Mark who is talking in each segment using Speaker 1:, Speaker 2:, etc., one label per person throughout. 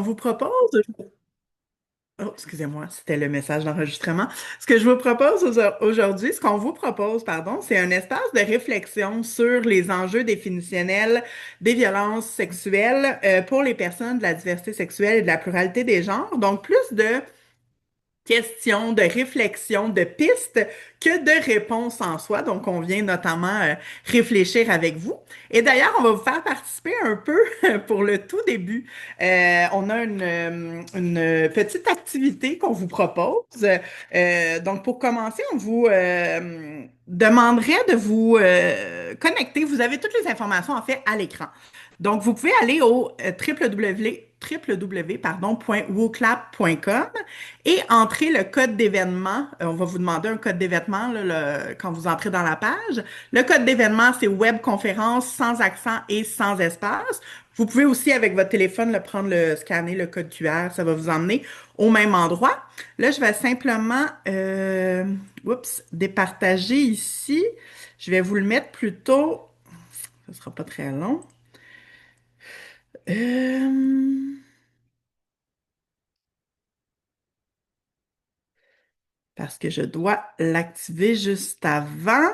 Speaker 1: vous propose, oh, excusez-moi, c'était le message d'enregistrement. Ce que je vous propose aujourd'hui, ce qu'on vous propose, pardon, c'est un espace de réflexion sur les enjeux définitionnels des violences sexuelles pour les personnes de la diversité sexuelle et de la pluralité des genres. Donc, plus de questions, de réflexion, de pistes que de réponses en soi. Donc, on vient notamment réfléchir avec vous. Et d'ailleurs, on va vous faire participer un peu pour le tout début. On a une petite activité qu'on vous propose. Donc, pour commencer, on vous demanderait de vous connecter. Vous avez toutes les informations, en fait, à l'écran. Donc, vous pouvez aller au www.wooclap.com et entrer le code d'événement. On va vous demander un code d'événement là, quand vous entrez dans la page. Le code d'événement, c'est webconférence sans accent et sans espace. Vous pouvez aussi, avec votre téléphone, scanner le code QR. Ça va vous emmener au même endroit. Là, je vais simplement départager ici. Je vais vous le mettre plutôt. Ce ne sera pas très long. Euh, Parce que je dois l'activer juste avant.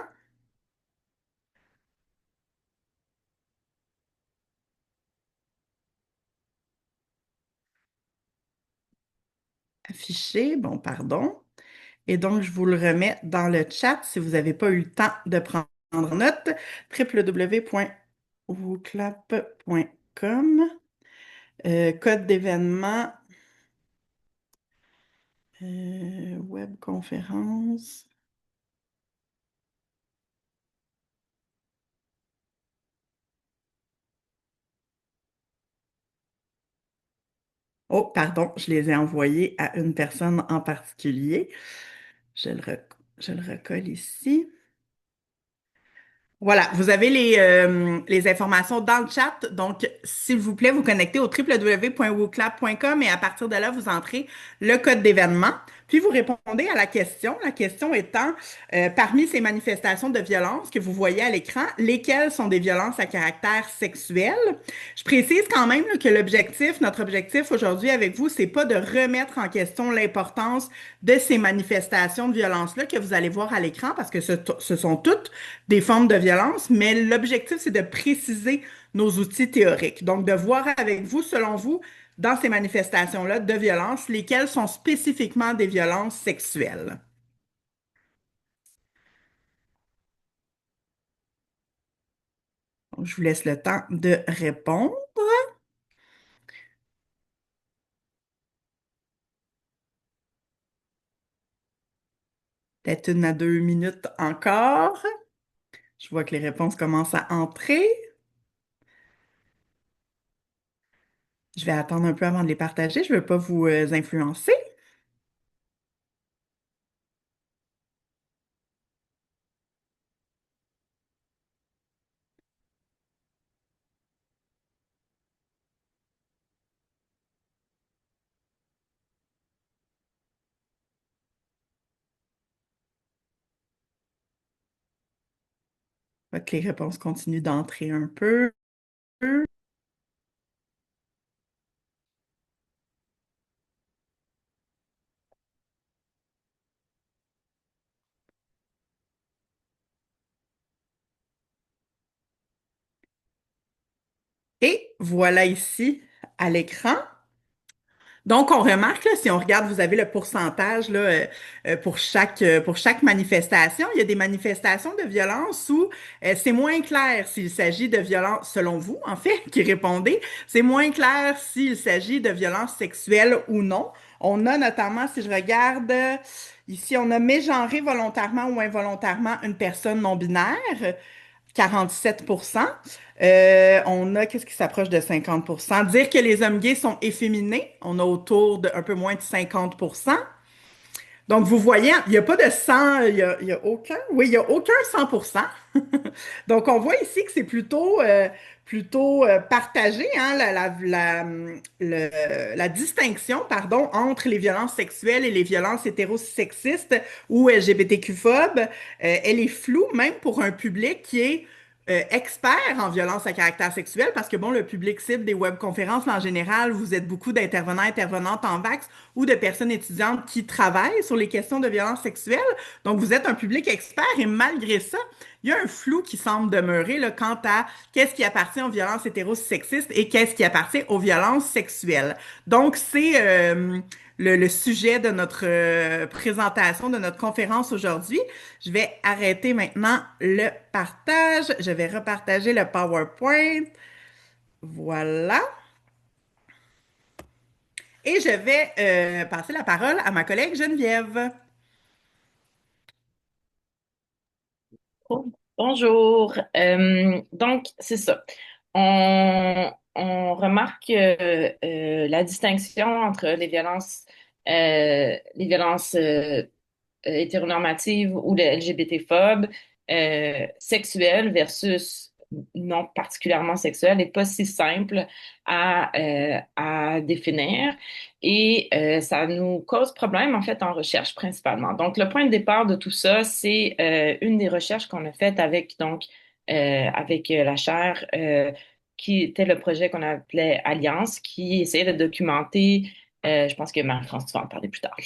Speaker 1: Afficher, bon, pardon. Et donc, je vous le remets dans le chat si vous n'avez pas eu le temps de prendre note. www.wooclap.com. Code d'événement, webconférence. Oh, pardon, je les ai envoyés à une personne en particulier. Je le, je le recolle ici. Voilà, vous avez les informations dans le chat. Donc, s'il vous plaît, vous connectez au www.wooclap.com et à partir de là, vous entrez le code d'événement. Puis, vous répondez à la question. La question étant, parmi ces manifestations de violence que vous voyez à l'écran, lesquelles sont des violences à caractère sexuel? Je précise quand même là, que notre objectif aujourd'hui avec vous, c'est pas de remettre en question l'importance de ces manifestations de violence-là que vous allez voir à l'écran parce que ce sont toutes des formes de violence, mais l'objectif, c'est de préciser nos outils théoriques. Donc, de voir avec vous, selon vous, dans ces manifestations-là de violence, lesquelles sont spécifiquement des violences sexuelles. Donc, je vous laisse le temps de répondre. Peut-être 1 à 2 minutes encore. Je vois que les réponses commencent à entrer. Je vais attendre un peu avant de les partager. Je ne veux pas vous influencer. Je vois que les réponses continuent d'entrer un peu. Et voilà ici à l'écran. Donc, on remarque, là, si on regarde, vous avez le pourcentage là, pour chaque manifestation. Il y a des manifestations de violence où c'est moins clair s'il s'agit de violence, selon vous, en fait, qui répondez, c'est moins clair s'il s'agit de violence sexuelle ou non. On a notamment, si je regarde ici, on a mégenré volontairement ou involontairement une personne non binaire. 47%. On a, qu'est-ce qui s'approche de 50%? Dire que les hommes gays sont efféminés, on a autour de un peu moins de 50%. Donc, vous voyez, il n'y a pas de 100, il y a aucun, oui, il n'y a aucun 100%. Donc, on voit ici que c'est plutôt partagé, hein, la distinction, pardon, entre les violences sexuelles et les violences hétérosexistes ou LGBTQ-phobes. Elle est floue, même pour un public qui est experts en violence à caractère sexuel, parce que bon, le public cible des webconférences, en général, vous êtes beaucoup d'intervenants, intervenantes en VAX ou de personnes étudiantes qui travaillent sur les questions de violence sexuelle. Donc, vous êtes un public expert et malgré ça, il y a un flou qui semble demeurer là, quant à qu'est-ce qui appartient aux violences hétérosexistes et qu'est-ce qui appartient aux violences sexuelles. Donc, c'est le sujet de notre présentation, de notre conférence aujourd'hui. Je vais arrêter maintenant le partage. Je vais repartager le PowerPoint. Voilà. Et je vais passer la parole à ma collègue Geneviève.
Speaker 2: Oh, bonjour. Donc, c'est ça. On remarque la distinction entre les violences hétéronormatives ou les LGBT-phobes, sexuelles versus non particulièrement sexuelles n'est pas si simple à définir et ça nous cause problème en fait en recherche principalement. Donc le point de départ de tout ça, c'est une des recherches qu'on a faites avec la chaire qui était le projet qu'on appelait Alliance, qui essayait de documenter je pense que Marie-France, tu vas en parler plus tard.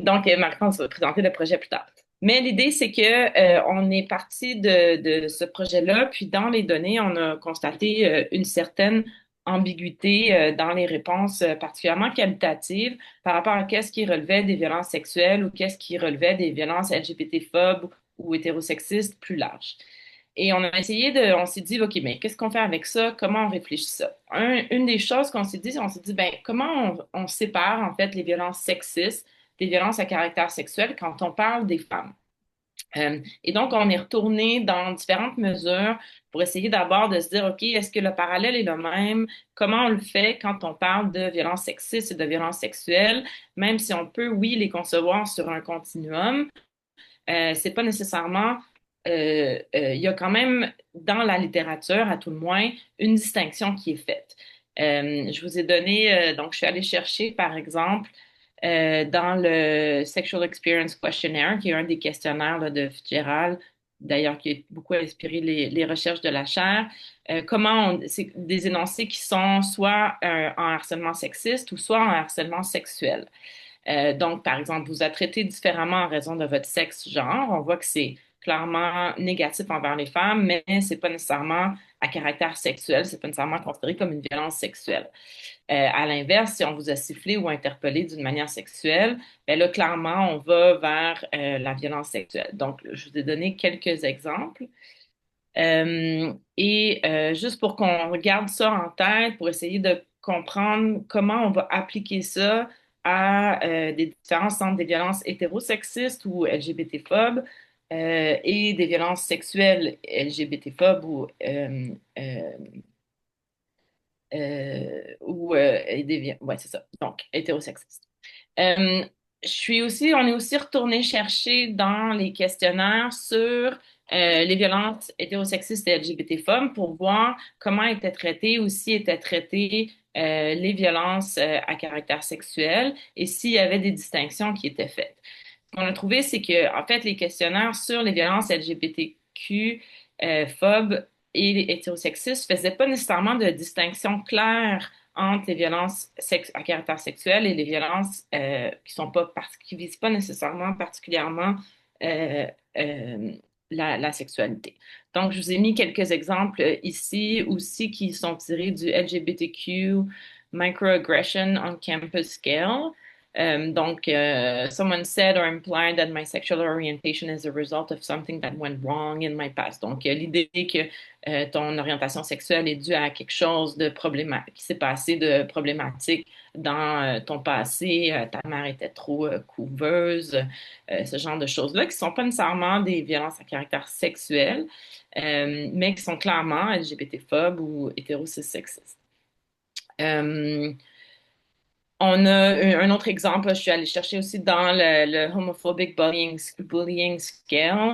Speaker 2: Donc, Marie-France va présenter le projet plus tard. Mais l'idée, c'est que on est parti de ce projet-là, puis dans les données, on a constaté une certaine ambiguïté dans les réponses, particulièrement qualitatives, par rapport à qu'est-ce qui relevait des violences sexuelles ou qu'est-ce qui relevait des violences LGBT-phobes ou hétérosexistes plus larges. Et on s'est dit, OK, mais qu'est-ce qu'on fait avec ça? Comment on réfléchit ça? Une des choses on s'est dit, ben, comment on sépare, en fait, les violences sexistes des violences à caractère sexuel quand on parle des femmes? Et donc, on est retourné dans différentes mesures pour essayer d'abord de se dire, OK, est-ce que le parallèle est le même? Comment on le fait quand on parle de violences sexistes et de violences sexuelles, même si on peut, oui, les concevoir sur un continuum? C'est pas nécessairement. Il y a quand même dans la littérature, à tout le moins, une distinction qui est faite. Je vous ai donné, donc je suis allée chercher, par exemple, dans le Sexual Experience Questionnaire, qui est un des questionnaires là, de Fitzgerald, d'ailleurs qui a beaucoup inspiré les recherches de la chaire, c'est des énoncés qui sont soit en harcèlement sexiste ou soit en harcèlement sexuel. Donc, par exemple, vous êtes traité différemment en raison de votre sexe, genre. On voit que c'est clairement négatif envers les femmes, mais c'est pas nécessairement à caractère sexuel, c'est pas nécessairement considéré comme une violence sexuelle. À l'inverse, si on vous a sifflé ou interpellé d'une manière sexuelle, ben là, clairement, on va vers la violence sexuelle. Donc, je vous ai donné quelques exemples. Juste pour qu'on regarde ça en tête, pour essayer de comprendre comment on va appliquer ça à des différences entre des violences hétérosexistes ou LGBT-phobes et des violences sexuelles LGBT-phobes ouais, c'est ça. Donc, hétérosexistes. Euh, on est aussi retourné chercher dans les questionnaires sur les violences hétérosexistes et LGBT-phobes pour voir comment étaient traitées les violences à caractère sexuel et s'il y avait des distinctions qui étaient faites. Ce qu'on a trouvé, c'est que, en fait, les questionnaires sur les violences LGBTQ phobes et les hétérosexistes faisaient pas nécessairement de distinction claire entre les violences à caractère sexuel et les violences qui visent pas nécessairement particulièrement euh, euh, la sexualité. Donc, je vous ai mis quelques exemples ici aussi qui sont tirés du LGBTQ Microaggression on Campus Scale. Someone said or implied that my sexual orientation is a result of something that went wrong in my past. Donc, l'idée que ton orientation sexuelle est due à quelque chose de problématique, qui s'est passé de problématique dans ton passé, ta mère était trop couveuse, ce genre de choses-là, qui sont pas nécessairement des violences à caractère sexuel, mais qui sont clairement LGBT-phobes ou hétérosexistes. Euh, on a un autre exemple, je suis allée chercher aussi dans le Homophobic Bullying Scale,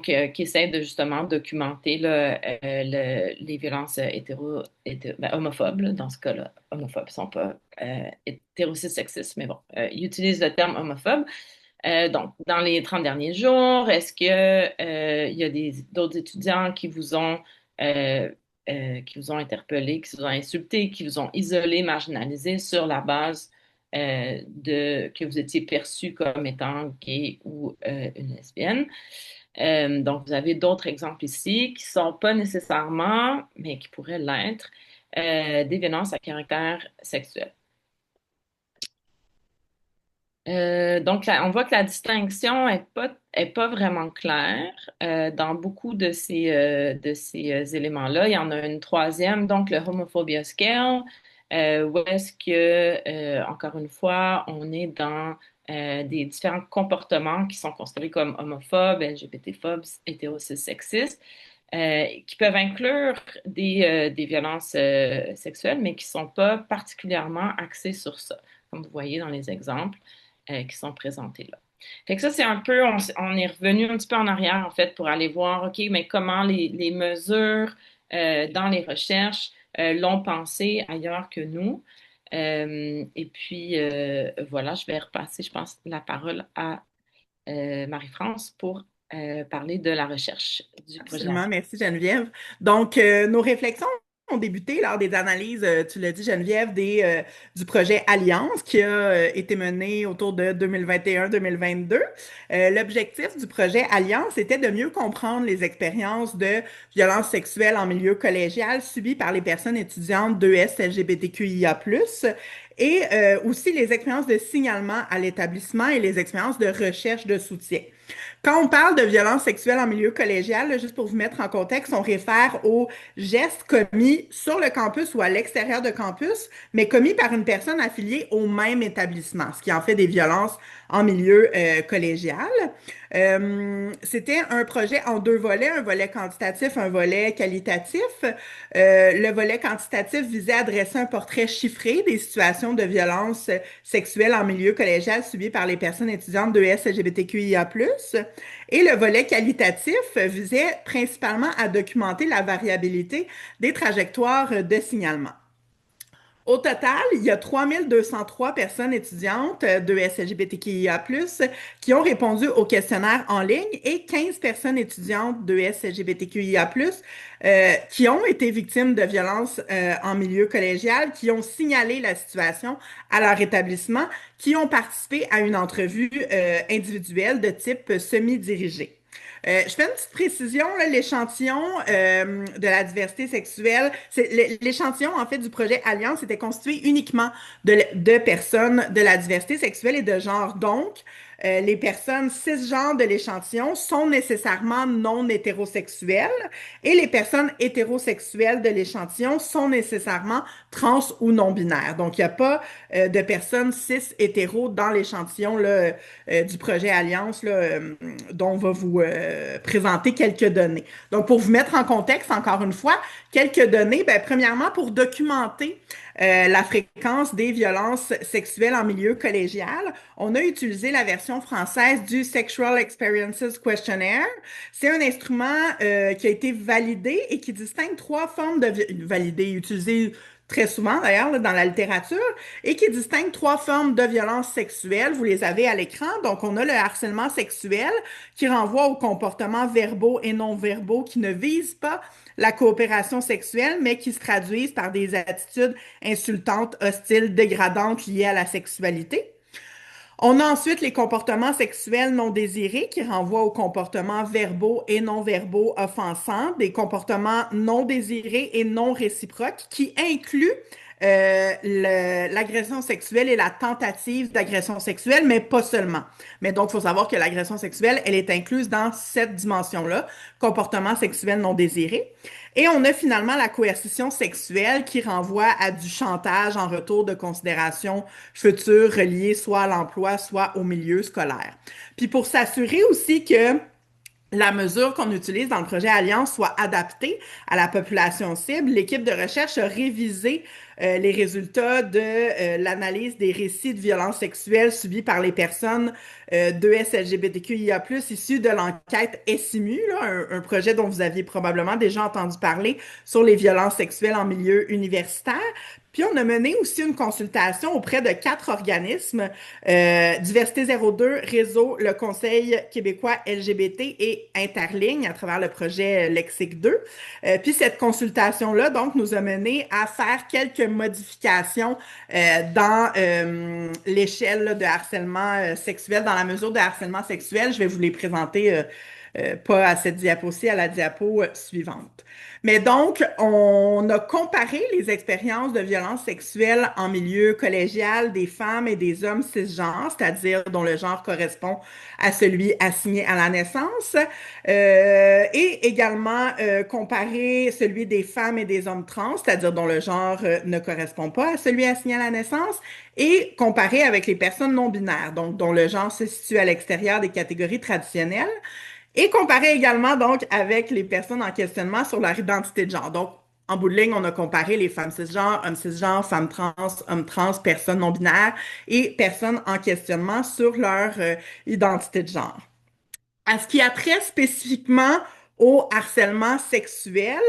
Speaker 2: qui essaie de justement documenter là, les violences homophobes, là, dans ce cas-là. Homophobes ne sont pas hétérosexistes, mais bon, ils utilisent le terme homophobe. Donc, dans les 30 derniers jours, est-ce que il y a d'autres étudiants euh, qui vous ont interpellé, qui vous ont insulté, qui vous ont isolé, marginalisé sur la base que vous étiez perçu comme étant gay ou une lesbienne? Donc, vous avez d'autres exemples ici qui sont pas nécessairement, mais qui pourraient l'être, des violences à caractère sexuel. Donc, là, on voit que la distinction est pas vraiment claire dans beaucoup de ces éléments-là. Il y en a une troisième, donc le homophobia scale, où est-ce que, encore une fois, on est dans des différents comportements qui sont considérés comme homophobes, LGBT-phobes, hétérosexistes, qui peuvent inclure des violences sexuelles, mais qui sont pas particulièrement axées sur ça, comme vous voyez dans les exemples qui sont présentés là. Fait que ça, c'est un peu, on est revenu un petit peu en arrière, en fait, pour aller voir, OK, mais comment les mesures dans les recherches l'ont pensé ailleurs que nous. Et puis, voilà, je vais repasser, je pense, la parole à Marie-France pour parler de la recherche du projet
Speaker 1: Absolument, merci Geneviève. Donc, nos réflexions ont débuté lors des analyses, tu l'as dit Geneviève, du projet Alliance qui a été mené autour de 2021-2022. L'objectif du projet Alliance était de mieux comprendre les expériences de violences sexuelles en milieu collégial subies par les personnes étudiantes d'ES LGBTQIA+, et aussi les expériences de signalement à l'établissement et les expériences de recherche de soutien. Quand on parle de violence sexuelle en milieu collégial, là, juste pour vous mettre en contexte, on réfère aux gestes commis sur le campus ou à l'extérieur de campus, mais commis par une personne affiliée au même établissement, ce qui en fait des violences en milieu collégial. C'était un projet en deux volets, un volet quantitatif, un volet qualitatif. Le volet quantitatif visait à dresser un portrait chiffré des situations de violence sexuelle en milieu collégial subies par les personnes étudiantes d'ES LGBTQIA+. Et le volet qualitatif visait principalement à documenter la variabilité des trajectoires de signalement. Au total, il y a 3203 personnes étudiantes de SLGBTQIA+, qui ont répondu au questionnaire en ligne et 15 personnes étudiantes de SLGBTQIA+, qui ont été victimes de violences en milieu collégial, qui ont signalé la situation à leur établissement, qui ont participé à une entrevue individuelle de type semi-dirigée. Je fais une petite précision, là, l'échantillon de la diversité sexuelle, l'échantillon en fait du projet Alliance était constitué uniquement de personnes de la diversité sexuelle et de genre. Donc, les personnes cisgenres de l'échantillon sont nécessairement non hétérosexuelles et les personnes hétérosexuelles de l'échantillon sont nécessairement trans ou non binaires. Donc, il n'y a pas de personnes cis hétéros dans l'échantillon là, du projet Alliance là, dont on va vous présenter quelques données. Donc, pour vous mettre en contexte, encore une fois, quelques données, ben, premièrement, pour documenter la fréquence des violences sexuelles en milieu collégial, on a utilisé la version française du Sexual Experiences Questionnaire. C'est un instrument qui a été validé et qui distingue trois formes de validé, utilisé très souvent d'ailleurs dans la littérature, et qui distingue trois formes de violence sexuelle. Vous les avez à l'écran. Donc, on a le harcèlement sexuel qui renvoie aux comportements verbaux et non verbaux qui ne visent pas la coopération sexuelle, mais qui se traduisent par des attitudes insultantes, hostiles, dégradantes liées à la sexualité. On a ensuite les comportements sexuels non désirés qui renvoient aux comportements verbaux et non verbaux offensants, des comportements non désirés et non réciproques qui incluent l'agression sexuelle et la tentative d'agression sexuelle, mais pas seulement. Mais donc, il faut savoir que l'agression sexuelle, elle est incluse dans cette dimension-là, comportement sexuel non désiré. Et on a finalement la coercition sexuelle qui renvoie à du chantage en retour de considérations futures reliées soit à l'emploi, soit au milieu scolaire. Puis pour s'assurer aussi que la mesure qu'on utilise dans le projet Alliance soit adaptée à la population cible, l'équipe de recherche a révisé les résultats de l'analyse des récits de violences sexuelles subis par les personnes d'ES LGBTQIA+, issus de l'enquête SIMU, là, un projet dont vous aviez probablement déjà entendu parler sur les violences sexuelles en milieu universitaire. Puis on a mené aussi une consultation auprès de 4 organismes, Diversité 02, Réseau, le Conseil québécois LGBT et Interligne à travers le projet Lexique 2. Puis cette consultation-là, donc, nous a mené à faire quelques modifications dans l'échelle là, de harcèlement sexuel, dans la mesure de harcèlement sexuel. Je vais vous les présenter pas à cette diapo-ci, à la diapo suivante. Mais donc, on a comparé les expériences de violence sexuelle en milieu collégial des femmes et des hommes cisgenres, c'est-à-dire dont le genre correspond à celui assigné à la naissance, et également comparer celui des femmes et des hommes trans, c'est-à-dire dont le genre ne correspond pas à celui assigné à la naissance, et comparer avec les personnes non binaires, donc dont le genre se situe à l'extérieur des catégories traditionnelles. Et comparer également donc avec les personnes en questionnement sur leur identité de genre. Donc, en bout de ligne, on a comparé les femmes cisgenres, femmes trans, hommes trans, personnes non binaires et personnes en questionnement sur leur identité de genre. À ce qui a trait spécifiquement au harcèlement sexuel,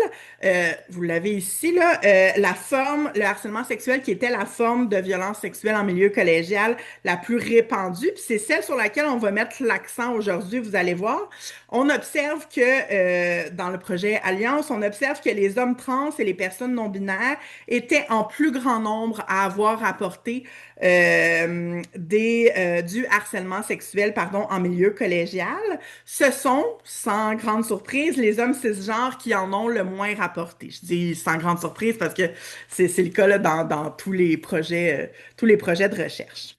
Speaker 1: vous l'avez ici, là, le harcèlement sexuel qui était la forme de violence sexuelle en milieu collégial la plus répandue, puis c'est celle sur laquelle on va mettre l'accent aujourd'hui, vous allez voir. On observe que dans le projet Alliance, on observe que les hommes trans et les personnes non binaires étaient en plus grand nombre à avoir rapporté du harcèlement sexuel, pardon, en milieu collégial. Ce sont, sans grande surprise, les hommes cisgenres qui en ont le moins rapporté. Je dis sans grande surprise parce que c'est le cas là, dans tous les projets de recherche.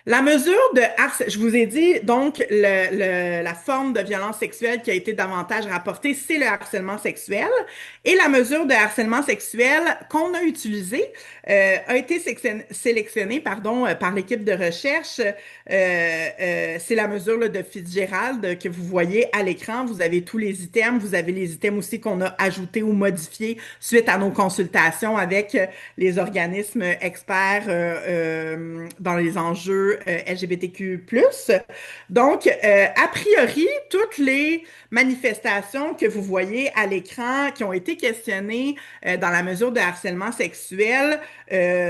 Speaker 1: La mesure de harcèlement, je vous ai dit, donc, la forme de violence sexuelle qui a été davantage rapportée, c'est le harcèlement sexuel. Et la mesure de harcèlement sexuel qu'on a utilisée a été sélectionnée, pardon, par l'équipe de recherche. C'est la mesure là, de Fitzgerald que vous voyez à l'écran. Vous avez tous les items. Vous avez les items aussi qu'on a ajoutés ou modifiés suite à nos consultations avec les organismes experts dans les enjeux LGBTQ+. Donc, a priori, toutes les manifestations que vous voyez à l'écran qui ont été questionnées dans la mesure de harcèlement sexuel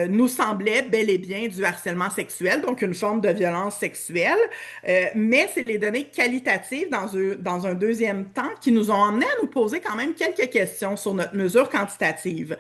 Speaker 1: nous semblaient bel et bien du harcèlement sexuel, donc une forme de violence sexuelle, mais c'est les données qualitatives dans un deuxième temps qui nous ont amené à nous poser quand même quelques questions sur notre mesure quantitative.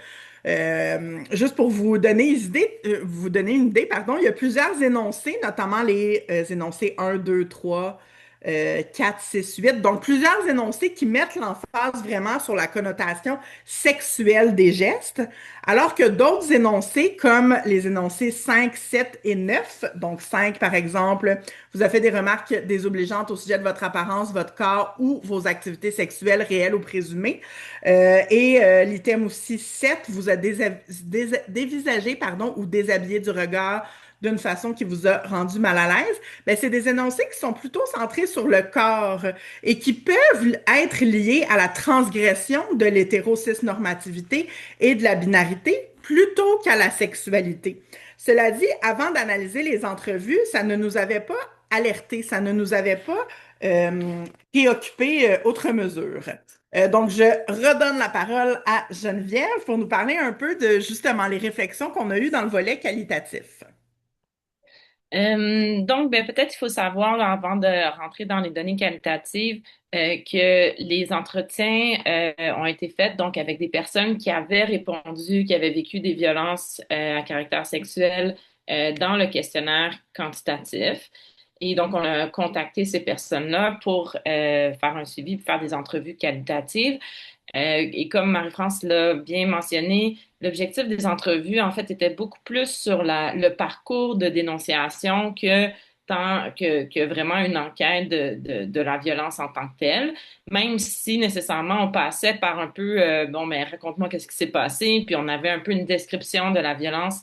Speaker 1: Juste pour vous donner une idée, pardon, il y a plusieurs énoncés, notamment les énoncés 1, 2, 3, 4, 6, 8. Donc, plusieurs énoncés qui mettent l'emphase vraiment sur la connotation sexuelle des gestes, alors que d'autres énoncés, comme les énoncés 5, 7 et 9, donc 5, par exemple, vous avez fait des remarques désobligeantes au sujet de votre apparence, votre corps ou vos activités sexuelles réelles ou présumées. L'item aussi 7 vous a dévisagé, pardon, ou déshabillé du regard d'une façon qui vous a rendu mal à l'aise. Ben, c'est des énoncés qui sont plutôt centrés sur le corps et qui peuvent être liés à la transgression de l'hétérocisnormativité et de la binarité plutôt qu'à la sexualité. Cela dit, avant d'analyser les entrevues, ça ne nous avait pas alerté, ça ne nous avait pas préoccupé outre mesure. Donc, je redonne la parole à Geneviève pour nous parler un peu de justement les réflexions qu'on a eues dans le volet qualitatif.
Speaker 2: Donc, ben, peut-être il faut savoir, là, avant de rentrer dans les données qualitatives, que les entretiens ont été faits donc avec des personnes qui avaient répondu, qui avaient vécu des violences à caractère sexuel dans le questionnaire quantitatif. Et donc, on a contacté ces personnes-là pour faire un suivi, pour faire des entrevues qualitatives. Et comme Marie-France l'a bien mentionné, l'objectif des entrevues, en fait, était beaucoup plus sur le parcours de dénonciation que vraiment une enquête de la violence en tant que telle, même si nécessairement on passait par un peu, bon, mais raconte-moi qu'est-ce qui s'est passé, puis on avait un peu une description de la violence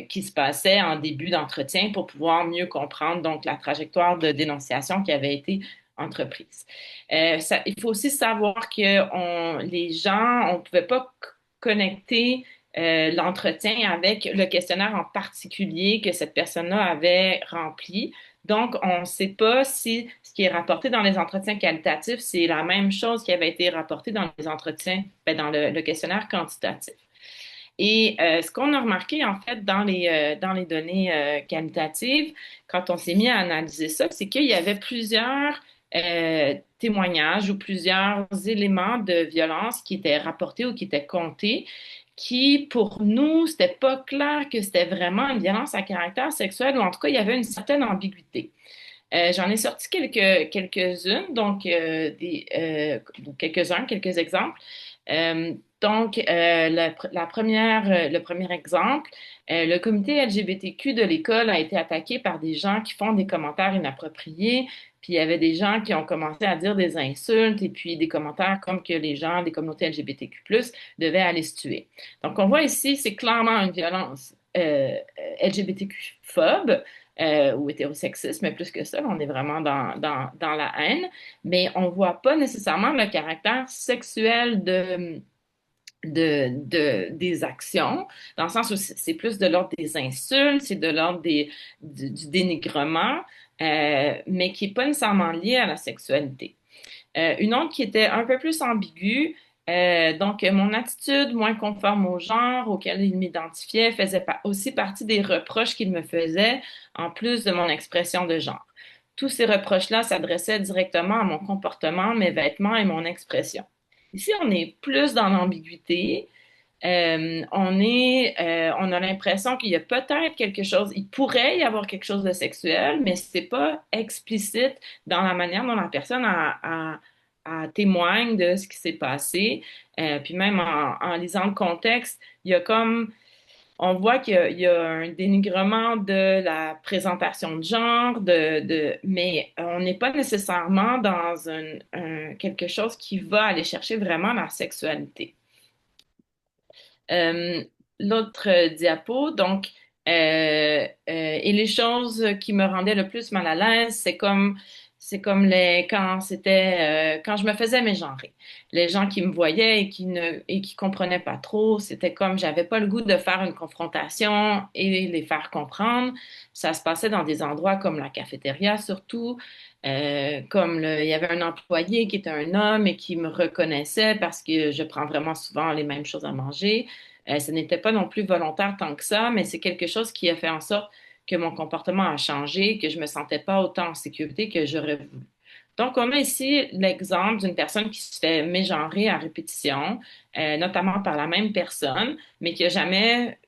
Speaker 2: qui se passait en début d'entretien pour pouvoir mieux comprendre donc la trajectoire de dénonciation qui avait été entreprise. Il faut aussi savoir que les gens, on ne pouvait pas connecter l'entretien avec le questionnaire en particulier que cette personne-là avait rempli. Donc, on ne sait pas si ce qui est rapporté dans les entretiens qualitatifs, c'est la même chose qui avait été rapporté dans les entretiens, ben, dans le questionnaire quantitatif. Et ce qu'on a remarqué, en fait, dans les données qualitatives, quand on s'est mis à analyser ça, c'est qu'il y avait plusieurs témoignages ou plusieurs éléments de violence qui étaient rapportés ou qui étaient comptés, qui, pour nous, c'était pas clair que c'était vraiment une violence à caractère sexuel, ou en tout cas, il y avait une certaine ambiguïté. J'en ai sorti quelques-unes, donc quelques-uns, quelques exemples. La première, le premier exemple, le comité LGBTQ de l'école a été attaqué par des gens qui font des commentaires inappropriés, puis il y avait des gens qui ont commencé à dire des insultes et puis des commentaires comme que les gens des communautés LGBTQ+ devaient aller se tuer. Donc on voit ici, c'est clairement une violence LGBTQ-phobe ou hétérosexiste, mais plus que ça, on est vraiment dans la haine, mais on voit pas nécessairement le caractère sexuel des actions, dans le sens où c'est plus de l'ordre des insultes, c'est de l'ordre du dénigrement, mais qui n'est pas nécessairement lié à la sexualité. Une autre qui était un peu plus ambiguë, donc mon attitude moins conforme au genre auquel il m'identifiait faisait aussi partie des reproches qu'il me faisait, en plus de mon expression de genre. Tous ces reproches-là s'adressaient directement à mon comportement, mes vêtements et mon expression. Ici, on est plus dans l'ambiguïté. On a l'impression qu'il y a peut-être quelque chose, il pourrait y avoir quelque chose de sexuel, mais c'est pas explicite dans la manière dont la personne témoigne de ce qui s'est passé. Puis même en lisant le contexte, il y a comme, on voit il y a un dénigrement de la présentation de genre, mais on n'est pas nécessairement dans quelque chose qui va aller chercher vraiment la sexualité. Euh, L'autre diapo, donc, et les choses qui me rendaient le plus mal à l'aise, c'est comme quand je me faisais mégenrer. Les gens qui me voyaient et qui comprenaient pas trop, c'était comme j'avais pas le goût de faire une confrontation et les faire comprendre. Ça se passait dans des endroits comme la cafétéria surtout, il y avait un employé qui était un homme et qui me reconnaissait parce que je prends vraiment souvent les mêmes choses à manger. Ce n'était pas non plus volontaire tant que ça, mais c'est quelque chose qui a fait en sorte que mon comportement a changé, que je me sentais pas autant en sécurité que j'aurais voulu. Donc, on a ici l'exemple d'une personne qui se fait mégenrer à répétition, notamment par la même personne, mais qui a jamais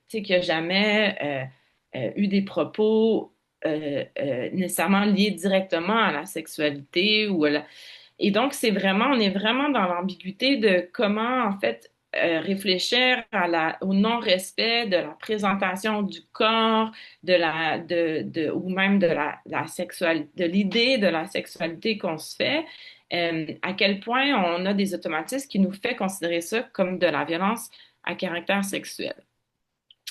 Speaker 2: eu des propos nécessairement liés directement à la sexualité et donc, on est vraiment dans l'ambiguïté de comment, en fait, réfléchir au non-respect de la présentation du corps, ou même de la sexualité, de l'idée de la sexualité qu'on se fait, à quel point on a des automatismes qui nous fait considérer ça comme de la violence à caractère sexuel.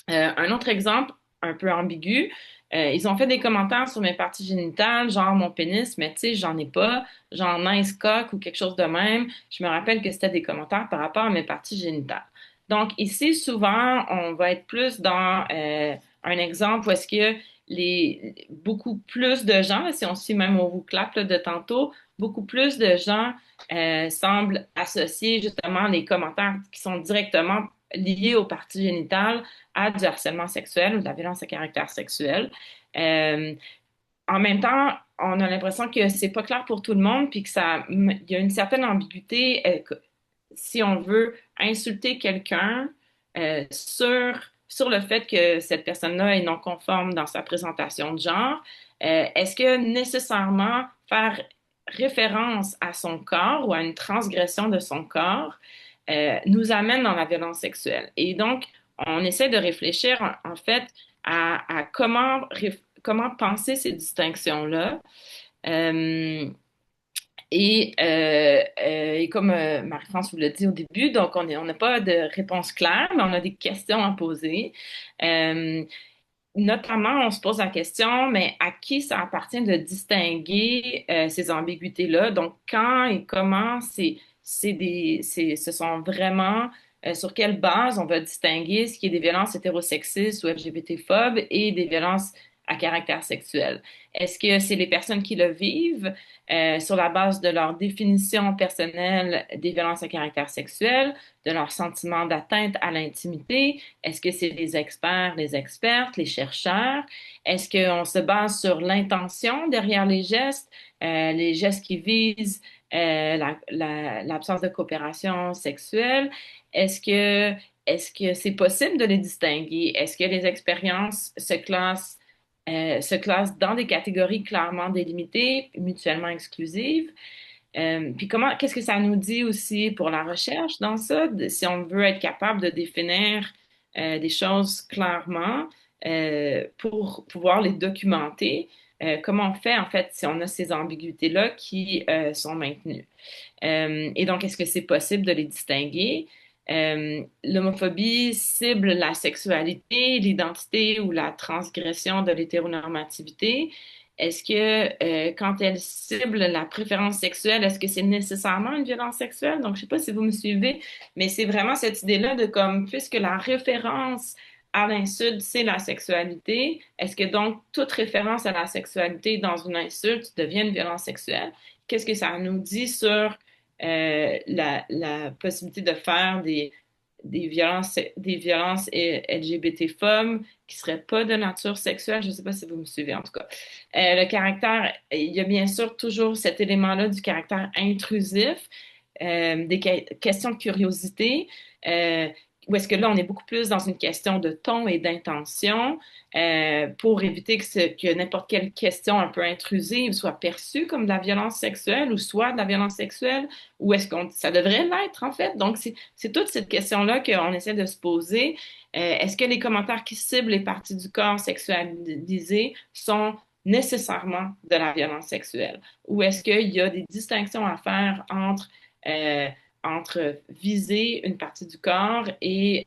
Speaker 2: Un autre exemple un peu ambigu, ils ont fait des commentaires sur mes parties génitales, genre mon pénis, mais tu sais, j'en ai pas, genre nice cock ou quelque chose de même. Je me rappelle que c'était des commentaires par rapport à mes parties génitales. Donc ici, souvent, on va être plus dans un exemple où est-ce que beaucoup plus de gens, si on suit même au clap là, de tantôt, beaucoup plus de gens semblent associer justement les commentaires qui sont directement liés aux parties génitales à du harcèlement sexuel ou de la violence à caractère sexuel. Euh, En même temps, on a l'impression que c'est pas clair pour tout le monde, puis il y a une certaine ambiguïté si on veut insulter quelqu'un sur le fait que cette personne-là est non conforme dans sa présentation de genre, est-ce que nécessairement faire référence à son corps ou à une transgression de son corps nous amène dans la violence sexuelle? Et donc, on essaie de réfléchir en fait à comment penser ces distinctions-là. Euh, et comme Marie-France vous l'a dit au début, donc on n'a pas de réponse claire, mais on a des questions à poser. Euh, Notamment, on se pose la question, mais à qui ça appartient de distinguer ces ambiguïtés-là? Donc, quand et comment ce sont vraiment sur quelle base on va distinguer ce qui est des violences hétérosexistes ou LGBT-phobes et des violences à caractère sexuel? Est-ce que c'est les personnes qui le vivent sur la base de leur définition personnelle des violences à caractère sexuel, de leur sentiment d'atteinte à l'intimité? Est-ce que c'est les experts, les expertes, les chercheurs? Est-ce qu'on se base sur l'intention derrière les gestes qui visent l'absence de coopération sexuelle? Est-ce que est-ce que c'est possible de les distinguer? Est-ce que les expériences se classent dans des catégories clairement délimitées, mutuellement exclusives? Puis qu'est-ce que ça nous dit aussi pour la recherche dans ça, si on veut être capable de définir des choses clairement pour pouvoir les documenter, comment on fait en fait si on a ces ambiguïtés-là qui sont maintenues? Et donc, est-ce que c'est possible de les distinguer? L'homophobie cible la sexualité, l'identité ou la transgression de l'hétéronormativité. Est-ce que quand elle cible la préférence sexuelle, est-ce que c'est nécessairement une violence sexuelle? Donc, je sais pas si vous me suivez, mais c'est vraiment cette idée-là de comme, puisque la référence à l'insulte, c'est la sexualité, est-ce que donc toute référence à la sexualité dans une insulte devient une violence sexuelle? Qu'est-ce que ça nous dit sur la possibilité de faire des violences LGBT-phobes qui seraient pas de nature sexuelle? Je ne sais pas si vous me suivez en tout cas. Le caractère, il y a bien sûr toujours cet élément-là du caractère intrusif, questions de curiosité. Ou est-ce que là, on est beaucoup plus dans une question de ton et d'intention pour éviter que n'importe quelle question un peu intrusive soit perçue comme de la violence sexuelle ou soit de la violence sexuelle, ou est-ce que ça devrait l'être en fait? Donc, c'est toute cette question-là qu'on essaie de se poser. Est-ce que les commentaires qui ciblent les parties du corps sexualisées sont nécessairement de la violence sexuelle? Ou est-ce qu'il y a des distinctions à faire euh, entre viser une partie du corps et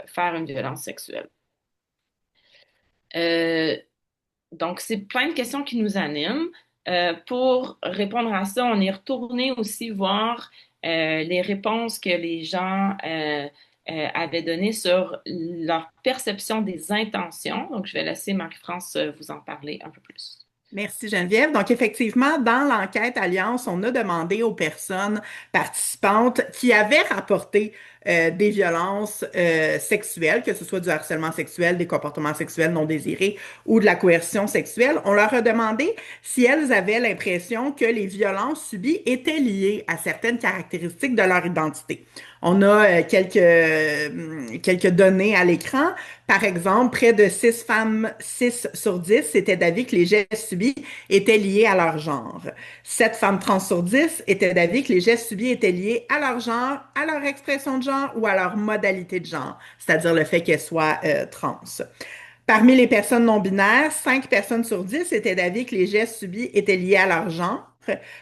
Speaker 2: faire une violence sexuelle? Euh, donc, c'est plein de questions qui nous animent. Pour répondre à ça, on est retourné aussi voir les réponses que les gens avaient données sur leur perception des intentions. Donc, je vais laisser Marie-France vous en parler un peu plus.
Speaker 1: Merci Geneviève. Donc effectivement, dans l'enquête Alliance, on a demandé aux personnes participantes qui avaient rapporté des violences sexuelles, que ce soit du harcèlement sexuel, des comportements sexuels non désirés ou de la coercition sexuelle, on leur a demandé si elles avaient l'impression que les violences subies étaient liées à certaines caractéristiques de leur identité. On a quelques données à l'écran. Par exemple, près de 6 femmes, 6 sur 10 étaient d'avis que les gestes subis étaient liés à leur genre. 7 femmes trans sur 10 étaient d'avis que les gestes subis étaient liés à leur genre, à leur expression de genre ou à leur modalité de genre, c'est-à-dire le fait qu'elles soient trans. Parmi les personnes non binaires, 5 personnes sur 10 étaient d'avis que les gestes subis étaient liés à leur genre,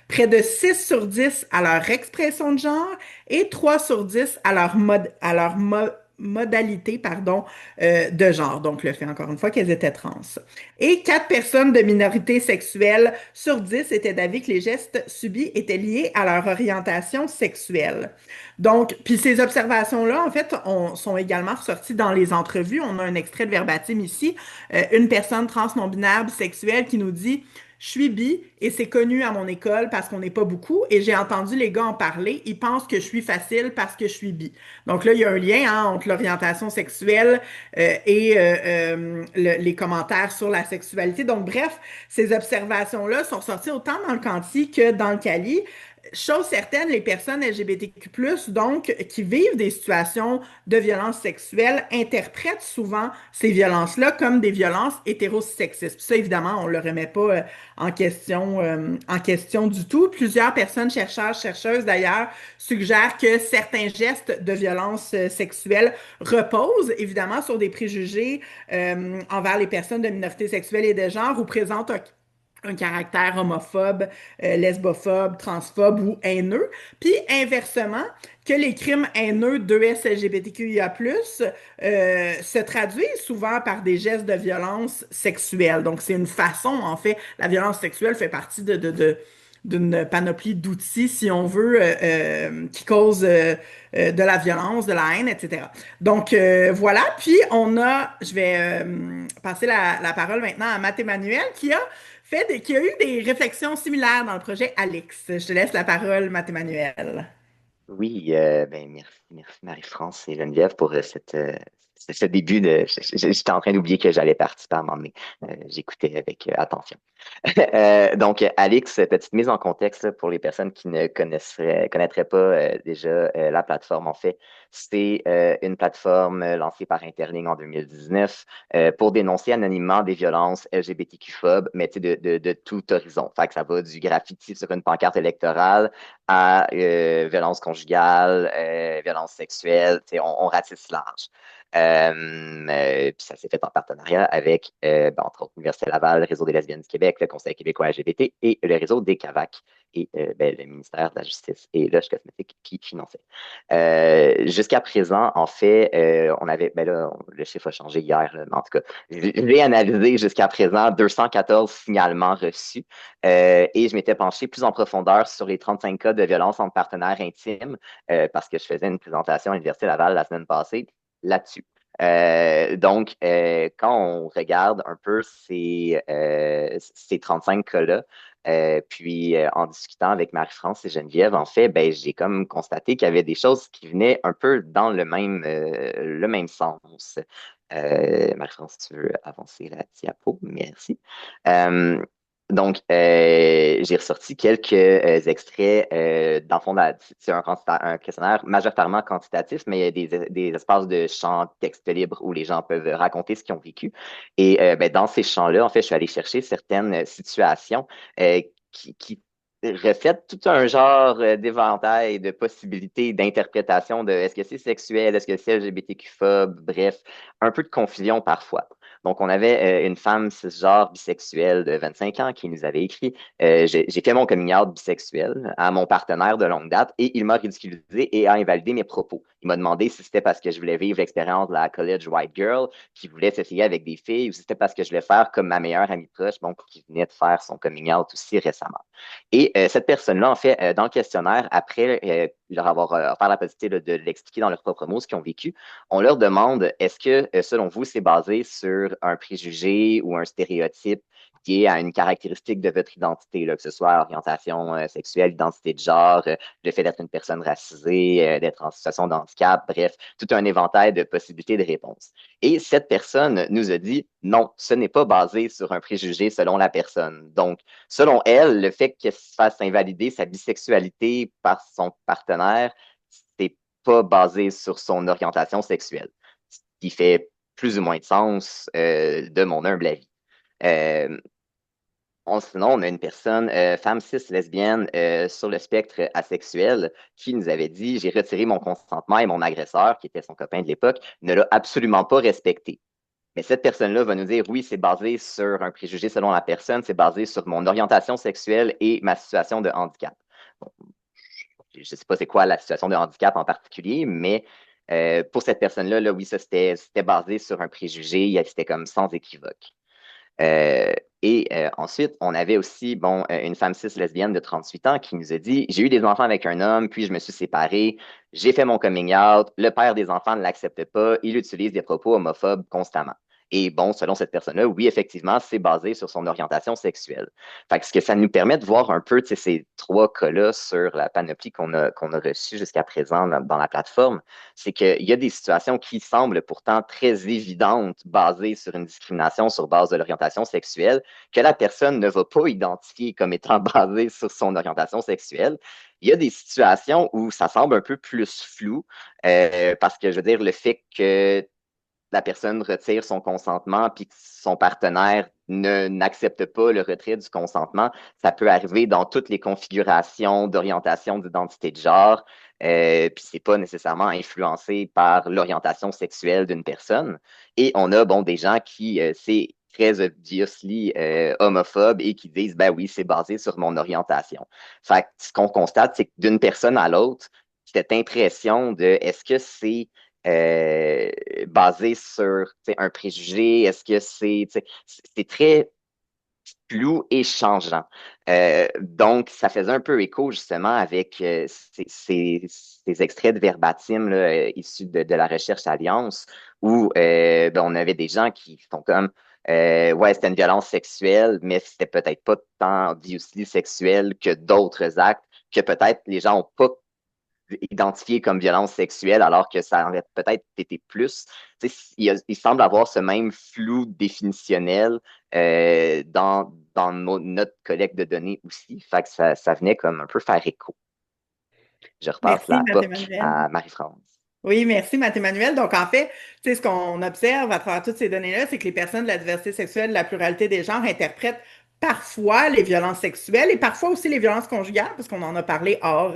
Speaker 1: près de 6 sur 10 à leur expression de genre et 3 sur 10 à leur modalité de genre. Donc, le fait encore une fois qu'elles étaient trans. Et 4 personnes de minorité sexuelle sur 10 étaient d'avis que les gestes subis étaient liés à leur orientation sexuelle. Donc, puis ces observations-là, en fait, sont également ressorties dans les entrevues. On a un extrait de verbatim ici. Une personne trans non-binaire bisexuelle qui nous dit: je suis bi et c'est connu à mon école parce qu'on n'est pas beaucoup et j'ai entendu les gars en parler. Ils pensent que je suis facile parce que je suis bi. Donc là, il y a un lien hein, entre l'orientation sexuelle et les commentaires sur la sexualité. Donc bref, ces observations-là sont sorties autant dans le Quanti que dans le Cali. Chose certaine, les personnes LGBTQ+, donc, qui vivent des situations de violence sexuelle, interprètent souvent ces violences-là comme des violences hétérosexistes. Puis ça, évidemment, on ne le remet pas en question du tout. Plusieurs personnes chercheurs, chercheuses, d'ailleurs, suggèrent que certains gestes de violence sexuelle reposent, évidemment, sur des préjugés envers les personnes de minorité sexuelle et de genre ou présentent un caractère homophobe, lesbophobe, transphobe ou haineux. Puis inversement, que les crimes haineux de LGBTQIA+, se traduisent souvent par des gestes de violence sexuelle. Donc c'est une façon, en fait, la violence sexuelle fait partie d'une panoplie d'outils, si on veut, qui causent de la violence, de la haine, etc. Donc, voilà. Puis, je vais passer la parole maintenant à Matt Emmanuel, qui a eu des réflexions similaires dans le projet Alix. Je te laisse la parole, Matt Emmanuel.
Speaker 3: Oui, ben merci Marie-France et Geneviève pour ce début de. J'étais en train d'oublier que j'allais participer à un moment donné. J'écoutais avec attention. Donc, Alix, petite mise en contexte là, pour les personnes qui ne connaîtraient pas déjà la plateforme. En fait, c'est une plateforme lancée par Interligne en 2019 pour dénoncer anonymement des violences LGBTQ-phobes, mais tu sais, de tout horizon. Fait que ça va du graffiti sur une pancarte électorale à violence conjugale, violence sexuelle, tu sais, on ratisse large. Puis ça s'est fait en partenariat avec, entre autres, l'Université Laval, le Réseau des lesbiennes du Québec, le Conseil québécois LGBT et le réseau des CAVAC et le ministère de la Justice et Lush Cosmétique qui finançait. Jusqu'à présent, en fait, on avait, ben là, le chiffre a changé hier, là, mais en tout cas, j'ai analysé jusqu'à présent 214 signalements reçus et je m'étais penché plus en profondeur sur les 35 cas de violence entre partenaires intimes parce que je faisais une présentation à l'Université Laval la semaine passée là-dessus. Quand on regarde un peu ces 35 cas-là, puis en discutant avec Marie-France et Geneviève, en fait, ben, j'ai comme constaté qu'il y avait des choses qui venaient un peu dans le même sens. Marie-France, si tu veux avancer la diapo, merci. Euh, j'ai ressorti quelques extraits dans le fond, c'est un questionnaire majoritairement quantitatif, mais il y a des espaces de champs texte libre où les gens peuvent raconter ce qu'ils ont vécu. Et ben, dans ces champs-là, en fait, je suis allé chercher certaines situations qui reflètent tout un genre d'éventail de possibilités d'interprétation de est-ce que c'est sexuel, est-ce que c'est LGBTQ-phobe, bref, un peu de confusion parfois. Donc, on avait une femme cisgenre bisexuelle de 25 ans qui nous avait écrit j'ai fait mon coming out bisexuel à mon partenaire de longue date et il m'a ridiculisé et a invalidé mes propos. Il m'a demandé si c'était parce que je voulais vivre l'expérience de la college white girl qui voulait s'essayer avec des filles ou si c'était parce que je voulais faire comme ma meilleure amie proche, donc qui venait de faire son coming out aussi récemment. Et cette personne-là, en fait, dans le questionnaire, après leur avoir offert la possibilité de l'expliquer dans leurs propres mots ce qu'ils ont vécu, on leur demande est-ce que, selon vous, c'est basé sur un préjugé ou un stéréotype lié à une caractéristique de votre identité, là, que ce soit orientation sexuelle, identité de genre, le fait d'être une personne racisée, d'être en situation de handicap, bref, tout un éventail de possibilités de réponses. Et cette personne nous a dit non, ce n'est pas basé sur un préjugé selon la personne. Donc, selon elle, le fait qu'elle se fasse invalider sa bisexualité par son partenaire, c'est pas basé sur son orientation sexuelle, ce qui fait plus ou moins de sens de mon humble avis. Euh, Sinon, on a une personne, femme cis lesbienne sur le spectre asexuel, qui nous avait dit, j'ai retiré mon consentement et mon agresseur, qui était son copain de l'époque, ne l'a absolument pas respecté. Mais cette personne-là va nous dire, oui, c'est basé sur un préjugé selon la personne, c'est basé sur mon orientation sexuelle et ma situation de handicap. Bon, je ne sais pas c'est quoi la situation de handicap en particulier, mais pour cette personne-là, là, oui, ça, c'était basé sur un préjugé, c'était comme sans équivoque. Euh, Ensuite, on avait aussi une femme cis lesbienne de 38 ans qui nous a dit, j'ai eu des enfants avec un homme, puis je me suis séparée, j'ai fait mon coming out, le père des enfants ne l'accepte pas, il utilise des propos homophobes constamment. Et bon, selon cette personne-là, oui, effectivement, c'est basé sur son orientation sexuelle. Fait que ce que ça nous permet de voir un peu ces trois cas-là sur la panoplie qu'on a reçue jusqu'à présent dans la plateforme, c'est qu'il y a des situations qui semblent pourtant très évidentes, basées sur une discrimination sur base de l'orientation sexuelle, que la personne ne va pas identifier comme étant basée sur son orientation sexuelle. Il y a des situations où ça semble un peu plus flou, parce que je veux dire, le fait que la personne retire son consentement puis que son partenaire n'accepte pas le retrait du consentement, ça peut arriver dans toutes les configurations d'orientation d'identité de genre, puis c'est pas nécessairement influencé par l'orientation sexuelle d'une personne. Et on a des gens qui c'est très obviously homophobes et qui disent ben oui, c'est basé sur mon orientation. Fait que ce qu'on constate, c'est que d'une personne à l'autre, cette impression de est-ce que c'est euh, basé sur un préjugé? Est-ce que c'est très flou et changeant. Donc, ça faisait un peu écho justement avec ces extraits de verbatim là, issus de la recherche Alliance, où ben, on avait des gens qui sont comme ouais, c'était une violence sexuelle, mais c'était peut-être pas tant violence sexuelle que d'autres actes que peut-être les gens ont pas identifié comme violence sexuelle, alors que ça aurait peut-être été plus. Tu sais, il semble avoir ce même flou définitionnel dans notre collecte de données aussi. Fait que ça venait comme un peu faire écho. Je repasse
Speaker 1: Merci,
Speaker 3: la POC
Speaker 1: Mathémanuel.
Speaker 3: à Marie-France.
Speaker 1: Oui, merci, Mathémanuel. Donc, en fait, tu sais, ce qu'on observe à travers toutes ces données-là, c'est que les personnes de la diversité sexuelle, de la pluralité des genres interprètent parfois les violences sexuelles et parfois aussi les violences conjugales, parce qu'on en a parlé hors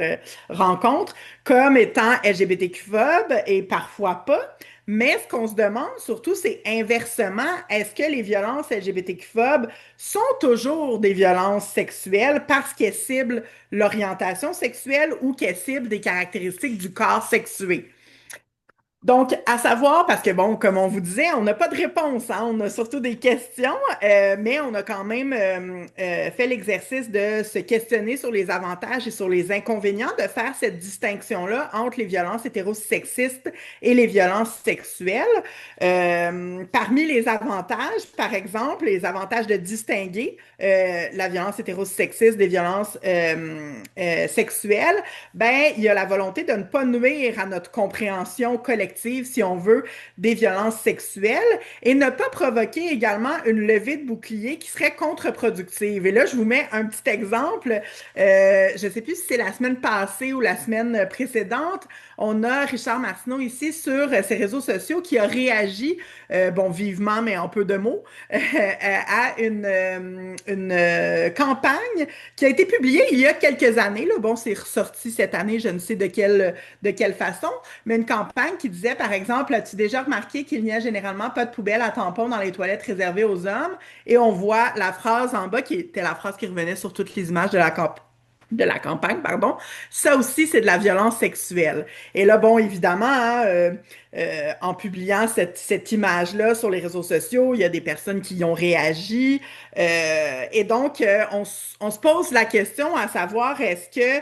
Speaker 1: rencontre, comme étant LGBTQ-phobes et parfois pas. Mais ce qu'on se demande surtout, c'est inversement, est-ce que les violences LGBTQ-phobes sont toujours des violences sexuelles parce qu'elles ciblent l'orientation sexuelle ou qu'elles ciblent des caractéristiques du corps sexué? Donc, à savoir, parce que bon, comme on vous disait, on n'a pas de réponse, hein, on a surtout des questions, mais on a quand même fait l'exercice de se questionner sur les avantages et sur les inconvénients de faire cette distinction-là entre les violences hétérosexistes et les violences sexuelles. Parmi les avantages, par exemple, les avantages de distinguer la violence hétérosexiste des violences sexuelles, ben, il y a la volonté de ne pas nuire à notre compréhension collective, si on veut, des violences sexuelles et ne pas provoquer également une levée de bouclier qui serait contre-productive. Et là, je vous mets un petit exemple. Je ne sais plus si c'est la semaine passée ou la semaine précédente. On a Richard Martineau ici sur ses réseaux sociaux qui a réagi, bon, vivement, mais en peu de mots, à une campagne qui a été publiée il y a quelques années. Là. Bon, c'est ressorti cette année, je ne sais de quelle façon, mais une campagne qui disait, par exemple, as-tu déjà remarqué qu'il n'y a généralement pas de poubelle à tampons dans les toilettes réservées aux hommes? Et on voit la phrase en bas, qui était la phrase qui revenait sur toutes les images de la campagne, pardon. Ça aussi, c'est de la violence sexuelle. Et là, bon, évidemment, hein, en publiant cette image-là sur les réseaux sociaux, il y a des personnes qui y ont réagi. Et donc, on se pose la question à savoir, est-ce que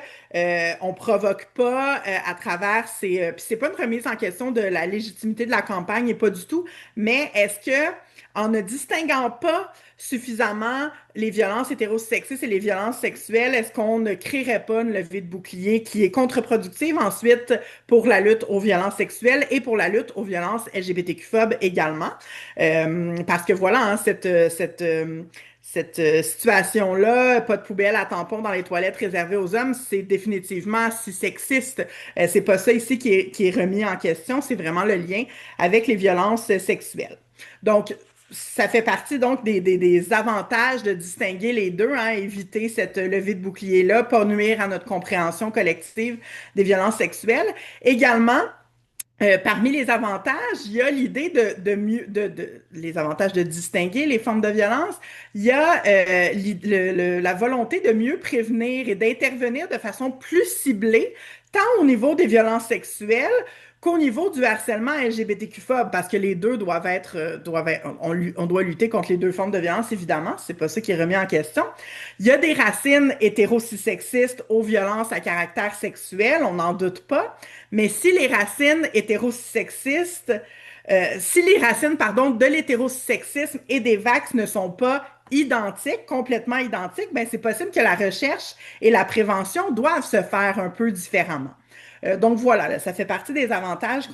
Speaker 1: on provoque pas à travers puis c'est pas une remise en question de la légitimité de la campagne et pas du tout, mais est-ce que en ne distinguant pas suffisamment les violences hétérosexistes et les violences sexuelles, est-ce qu'on ne créerait pas une levée de bouclier qui est contre-productive ensuite pour la lutte aux violences sexuelles et pour la lutte aux violences LGBTQ-phobes également? Parce que voilà, hein, cette situation-là, pas de poubelle à tampons dans les toilettes réservées aux hommes, c'est définitivement si sexiste. C'est pas ça ici qui est remis en question, c'est vraiment le lien avec les violences sexuelles. Donc, ça fait partie donc des avantages de distinguer les deux, hein, éviter cette levée de bouclier-là, pas nuire à notre compréhension collective des violences sexuelles. Également, parmi les avantages, il y a l'idée les avantages de distinguer les formes de violence. Il y a la volonté de mieux prévenir et d'intervenir de façon plus ciblée, tant au niveau des violences sexuelles qu'au niveau du harcèlement LGBTQ-phobe, parce que les deux on doit lutter contre les deux formes de violence, évidemment, c'est pas ça qui est remis en question. Il y a des racines hétérosexistes aux violences à caractère sexuel, on n'en doute pas, mais si les racines hétérosexistes, si les racines, pardon, de l'hétérosexisme et des vax ne sont pas identiques, complètement identiques, ben c'est possible que la recherche et la prévention doivent se faire un peu différemment. Donc voilà, là, ça fait partie des avantages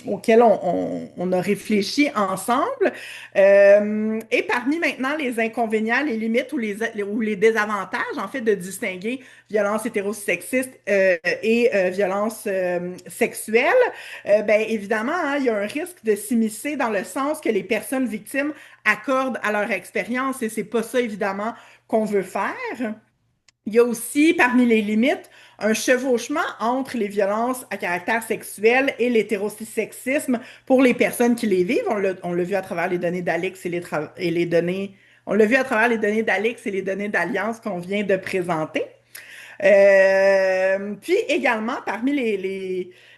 Speaker 1: auxquels on a réfléchi ensemble. Et parmi maintenant les inconvénients, les limites ou les désavantages, en fait, de distinguer violence hétérosexiste et violence sexuelle, ben évidemment, hein, il y a un risque de s'immiscer dans le sens que les personnes victimes accordent à leur expérience et c'est pas ça, évidemment, qu'on veut faire. Il y a aussi, parmi les limites, un chevauchement entre les violences à caractère sexuel et l'hétérosexisme pour les personnes qui les vivent. On l'a vu à travers les données d'Alex et les données, on l'a vu à travers les données d'Alex et les données d'Alliance qu'on vient de présenter. Puis également, parmi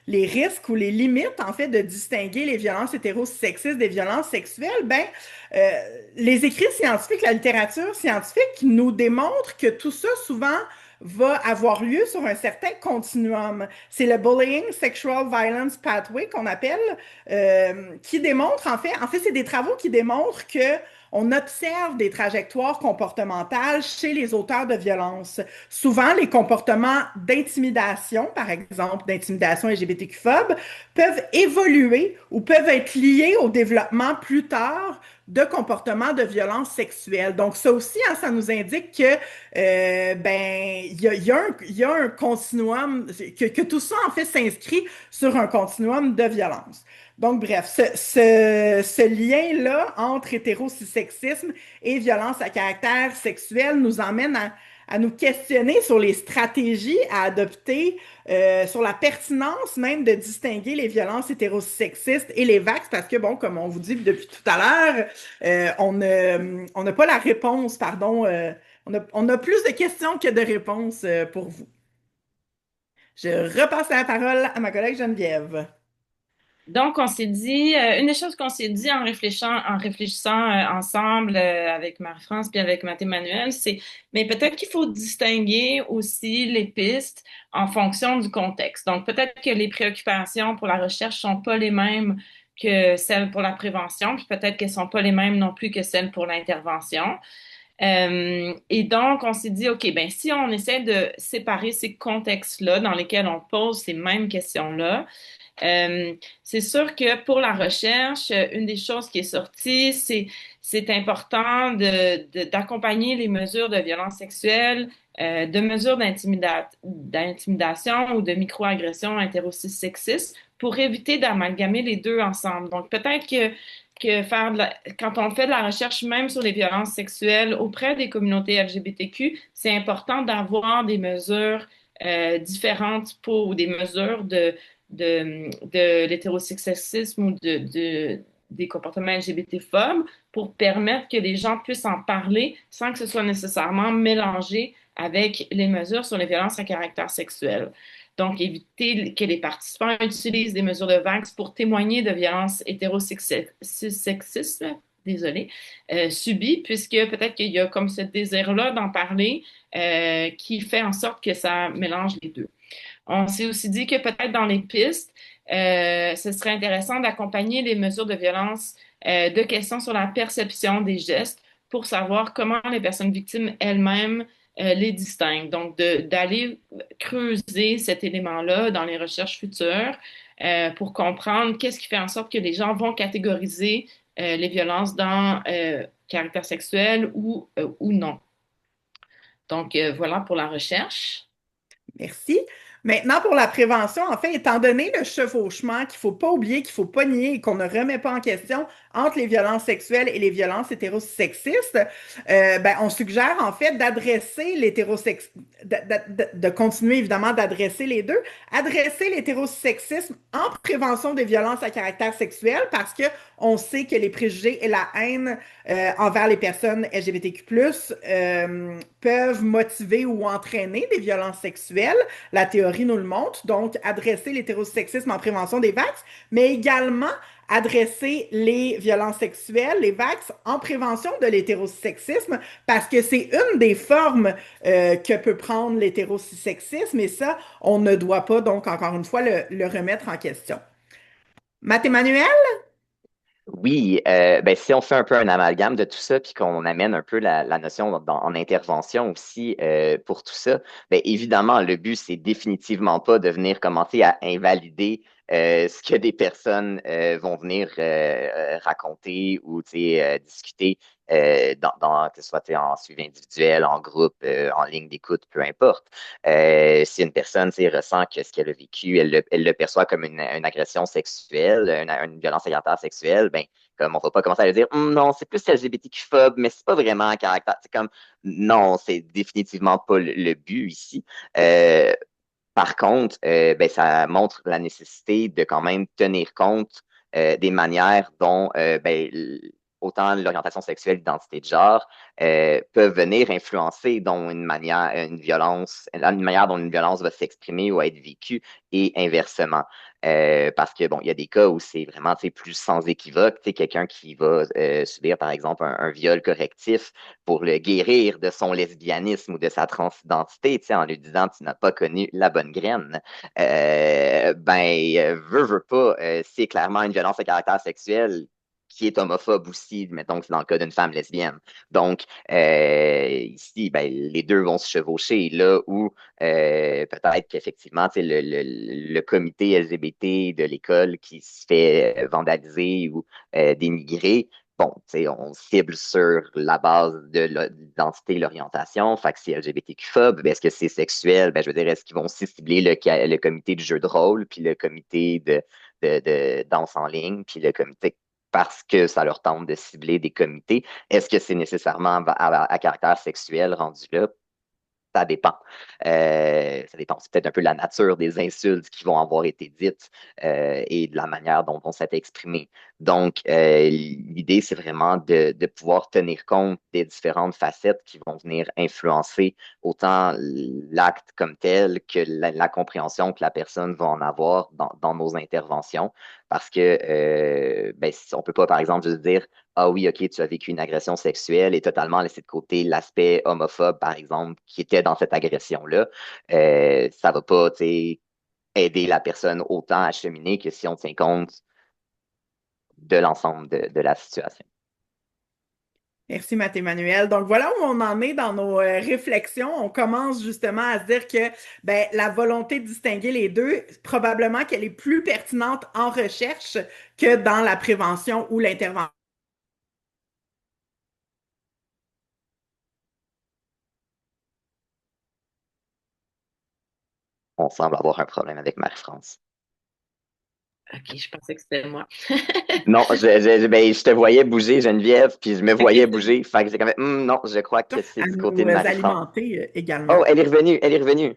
Speaker 1: les risques ou les limites, en fait, de distinguer les violences hétérosexistes des violences sexuelles, ben, euh, les écrits scientifiques, la littérature scientifique nous démontre que tout ça, souvent, va avoir lieu sur un certain continuum. C'est le Bullying Sexual Violence Pathway qu'on appelle, qui démontre, en fait, c'est des travaux qui démontrent que on observe des trajectoires comportementales chez les auteurs de violences. Souvent, les comportements d'intimidation, par exemple, d'intimidation LGBTQ-phobe, peuvent évoluer ou peuvent être liés au développement plus tard de comportements de violence sexuelle. Donc, ça aussi, hein, ça nous indique que ben, il y a un continuum, que tout ça, en fait, s'inscrit sur un continuum de violence. Donc, bref, ce lien-là entre hétérosexisme et violence à caractère sexuel nous emmène à nous questionner sur les stratégies à adopter, sur la pertinence même de distinguer les violences hétérosexistes et les vax, parce que, bon, comme on vous dit depuis tout à l'heure, on n'a pas la réponse, pardon, on a plus de questions que de réponses pour vous. Je repasse la parole à ma collègue Geneviève.
Speaker 2: Donc, on s'est dit, une des choses qu'on s'est dit en réfléchissant ensemble avec Marie-France puis avec Matt-Emmanuel, c'est, mais peut-être qu'il faut distinguer aussi les pistes en fonction du contexte. Donc, peut-être que les préoccupations pour la recherche sont pas les mêmes que celles pour la prévention, puis peut-être qu'elles sont pas les mêmes non plus que celles pour l'intervention. Et donc, on s'est dit, OK, ben si on essaie de séparer ces contextes-là dans lesquels on pose ces mêmes questions-là, euh, c'est sûr que pour la recherche, une des choses qui est sortie, c'est important d'accompagner les mesures de violence sexuelle, de mesures d'intimidation ou de microagression interosexistes pour éviter d'amalgamer les deux ensemble. Donc, peut-être que quand on fait de la recherche même sur les violences sexuelles auprès des communautés LGBTQ, c'est important d'avoir des mesures différentes ou des mesures de l'hétérosexisme ou des comportements LGBT-phobes pour permettre que les gens puissent en parler sans que ce soit nécessairement mélangé avec les mesures sur les violences à caractère sexuel. Donc, éviter que les participants utilisent des mesures de VAX pour témoigner de violences hétérosexistes, désolé, subies, puisque peut-être qu'il y a comme ce désir-là d'en parler qui fait en sorte que ça mélange les deux. On s'est aussi dit que peut-être dans les pistes, ce serait intéressant d'accompagner les mesures de violence de questions sur la perception des gestes pour savoir comment les personnes victimes elles-mêmes les distinguent. Donc, d'aller creuser cet élément-là dans les recherches futures pour comprendre qu'est-ce qui fait en sorte que les gens vont catégoriser les violences dans caractère sexuel ou non. Donc, voilà pour la recherche.
Speaker 1: Merci. Maintenant, pour la prévention, en fait, étant donné le chevauchement qu'il ne faut pas oublier, qu'il ne faut pas nier et qu'on ne remet pas en question entre les violences sexuelles et les violences hétérosexistes, ben, on suggère en fait d'adresser de continuer évidemment d'adresser les deux, adresser l'hétérosexisme en prévention des violences à caractère sexuel parce que on sait que les préjugés et la haine envers les personnes LGBTQ+, peuvent motiver ou entraîner des violences sexuelles. La théorie nous le montre. Donc, adresser l'hétérosexisme en prévention des vax, mais également adresser les violences sexuelles, les vax, en prévention de l'hétérosexisme, parce que c'est une des formes que peut prendre l'hétérosexisme, et ça, on ne doit pas, donc, encore une fois, le remettre en question. Matt-Emmanuel?
Speaker 3: Oui, ben, si on fait un peu un amalgame de tout ça, puis qu'on amène un peu la notion en intervention aussi pour tout ça, ben, évidemment, le but, c'est définitivement pas de venir commencer à invalider ce que des personnes vont venir raconter ou discuter que ce soit en suivi individuel, en groupe, en ligne d'écoute, peu importe. Si une personne ressent que ce qu'elle a vécu, elle le perçoit comme une agression sexuelle, une violence à caractère sexuel, ben, comme on va pas commencer à lui dire non, c'est plus LGBTQ-phobe, mais c'est pas vraiment un caractère. C'est comme non, c'est définitivement pas le but ici. Par contre, ben, ça montre la nécessité de quand même tenir compte des manières dont ben, autant l'orientation sexuelle, l'identité de genre, peuvent venir influencer dont une manière, une manière dont une violence va s'exprimer ou être vécue et inversement. Parce que bon, il y a des cas où c'est vraiment plus sans équivoque, quelqu'un qui va subir par exemple un viol correctif pour le guérir de son lesbianisme ou de sa transidentité, en lui disant tu n'as pas connu la bonne graine. Veut pas, c'est clairement une violence à caractère sexuel qui est homophobe aussi, mettons que c'est dans le cas d'une femme lesbienne. Donc, ici, ben, les deux vont se chevaucher là où peut-être qu'effectivement, le comité LGBT de l'école qui se fait vandaliser ou dénigrer, bon, on cible sur la base de l'identité, l'orientation. Fait que c'est LGBTQ-phobe, ben, est-ce que c'est sexuel? Ben, je veux dire, est-ce qu'ils vont aussi cibler le comité du jeu de rôle, puis le comité de danse en ligne, puis le comité parce que ça leur tente de cibler des comités? Est-ce que c'est nécessairement à caractère sexuel rendu là? Ça dépend. Ça dépend. C'est peut-être un peu la nature des insultes qui vont avoir été dites et de la manière dont on s'est exprimé. Donc, l'idée, c'est vraiment de pouvoir tenir compte des différentes facettes qui vont venir influencer autant l'acte comme tel que la compréhension que la personne va en avoir dans nos interventions. Parce que ben, on peut pas, par exemple, juste dire ah oui, ok, tu as vécu une agression sexuelle et totalement laisser de côté l'aspect homophobe, par exemple, qui était dans cette agression-là. Ça va pas, tu sais, aider la personne autant à cheminer que si on tient compte de l'ensemble de la situation.
Speaker 1: Merci, Matt-Emmanuel. Donc, voilà où on en est dans nos réflexions. On commence justement à se dire que ben, la volonté de distinguer les deux, probablement qu'elle est plus pertinente en recherche que dans la prévention ou l'intervention.
Speaker 3: On semble avoir un problème avec Marie-France.
Speaker 2: OK, je pensais que c'était moi.
Speaker 3: Non, ben, je te voyais bouger, Geneviève, puis je me
Speaker 2: OK,
Speaker 3: voyais
Speaker 2: c'est
Speaker 3: bouger. Fait que j'ai quand même, non, je crois que c'est
Speaker 1: À
Speaker 3: du côté
Speaker 1: nous
Speaker 3: de Marie-France.
Speaker 1: alimenter également.
Speaker 3: Oh, elle est revenue, elle est revenue.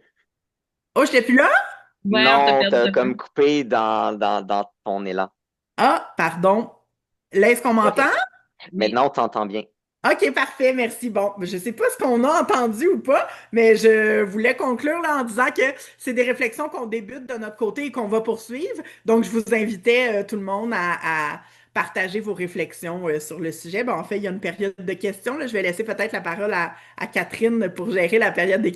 Speaker 1: Oh, je n'étais plus là?
Speaker 2: ouais, on t'a
Speaker 3: Non,
Speaker 2: perdu
Speaker 3: t'as
Speaker 2: un peu.
Speaker 3: comme coupé dans ton élan.
Speaker 1: Ah, pardon. Là, est-ce qu'on
Speaker 3: OK.
Speaker 1: m'entend?
Speaker 2: Oui.
Speaker 3: Maintenant, on t'entend bien.
Speaker 1: OK, parfait, merci. Bon, je ne sais pas ce qu'on a entendu ou pas, mais je voulais conclure là, en disant que c'est des réflexions qu'on débute de notre côté et qu'on va poursuivre. Donc, je vous invitais tout le monde à partager vos réflexions sur le sujet. Bon, en fait, il y a une période de questions. Là. Je vais laisser peut-être la parole à Catherine pour gérer la période des